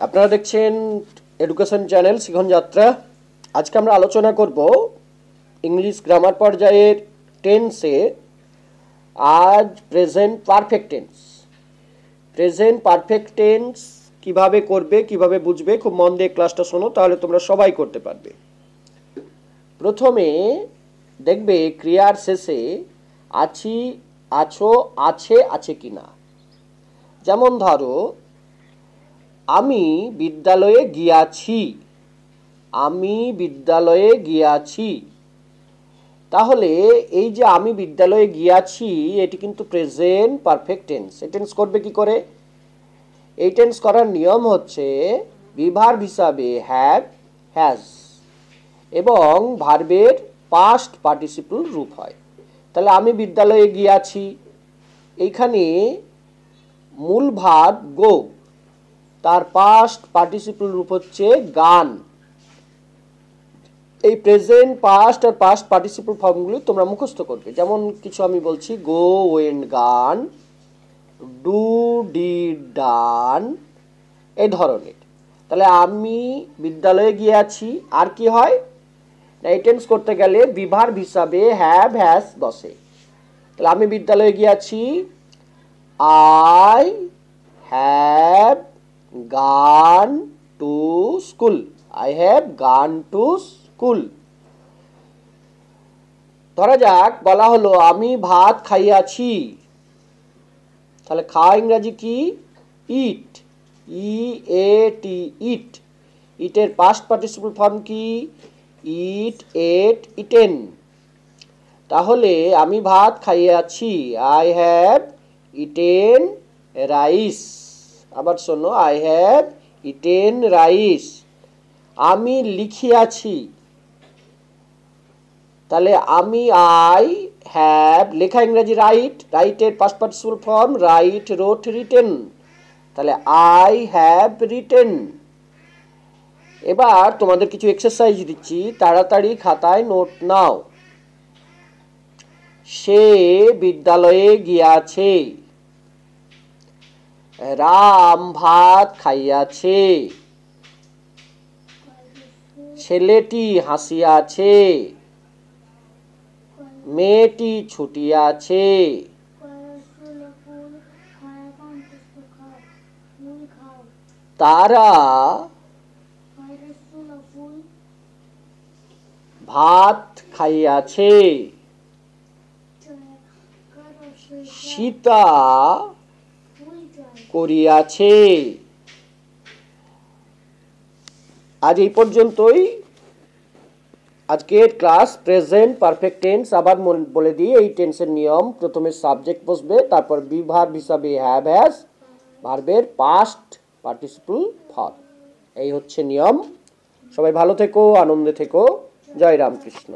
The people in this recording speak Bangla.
আপনারা দেখছেন এডুকেশন চ্যানেল শিখন যাত্রা। আজকে আমরা আলোচনা করব ইংলিশ গ্রামার পর্যায়ের টেন্সে আজ present perfect tense. Present perfect tense কিভাবে করবে, কিভাবে বুঝবে, খুব মন দিয়ে ক্লাসটা শোনো, তাহলে তোমরা সবাই করতে পারবে। প্রথমে দেখবে ক্রিয়ার শেষে আছি, আছো, আছে, আছে কিনা। যেমন ধরো, আমি বিদ্যালয়ে গিয়াছি, আমি বিদ্যালয়ে গিয়াছি। তাহলে এই যে আমি বিদ্যালয়ে গিয়াছি, এটি কিন্তু প্রেজেন্ট পারফেক্ট টেন্স। এই টেন্স করবে কি করে? এই টেন্স করার নিয়ম হচ্ছে বিভার্ব হিসাবে হ্যাভ, হ্যাজ এবং ভার্বের পাস্ট পার্টিসিপল রূপ হয়। তাহলে আমি বিদ্যালয়ে গিয়াছি, এইখানে মূল ভার্ব গো, তার পাস্ট পার্টিসিপল রূপ হচ্ছে গান। এই প্রেজেন্ট, পাস্ট আর পাস্ট পার্টিসিপল ফর্মগুলি তোমরা মুখস্থ করবে। যেমন কিছু আমি বলছি, গো ওয়েন্ট গান, ডু ডিড ডান, এই ধরনের। তাহলে আমি বিদ্যালয়ে গিয়েছি, আর কি হয় না, এই টেন্স করতে গেলে বিভার্ব হিসাবে হ্যাভ, হ্যাজ বসে। তাহলে আমি বিদ্যালয়ে গিয়েছি, আই হ্যাভ গান টু স্কুল, আই হ্যাভ গান টু স্কুল। ধরা যাক বলা হলো আমি ভাত খাইয়াছি, তাহলে খাওয়া ইংরাজি কি? ইট, ই এ টি, ইট। ইটের পাস্ট পার্টিসিপল ফর্ম কি? ইট, এট, ইটেন। তাহলে আমি ভাত খাইয়াছি, আই হ্যাভ ইটেন রাইস। আবার শোনো, আই হ্যাভ ইটেন রাইস। আমি লিখিয়াছি, তাহলে আমি আই হ্যাভ, লেখা ইংরেজি রাইট, রাইটের past participle form write, wrote, written. তাহলে আই হ্যাভ রিটেন। এবার তোমাদের কিছু এক্সারসাইজ দিচ্ছি, তাড়াতাড়ি খাতায় নোট নাও। সে বিদ্যালয়ে গিয়াছে, রাম ভাত খাইয়াছে, ছেলেটি হাসিয়াছে, মেয়েটি ছুটিয়াছে, তারা ভাত খাইয়াছে, সীতা করিয়াছে। আজ এই পর্যন্তই আজকের ক্লাস প্রেজেন্ট পারফেক্ট টেন্স। আবার বলে দিই, এই টেন্সের নিয়ম, প্রথমে সাবজেক্ট বসবে, তারপর বিভার্ব হিসাবে হ্যাভ, হ্যাজ, ভার্বের পাস্ট পার্টিসিপল ফর্ম। এই হচ্ছে নিয়ম। সবাই ভালো থেকো, আনন্দে থেকো। জয় রামকৃষ্ণ।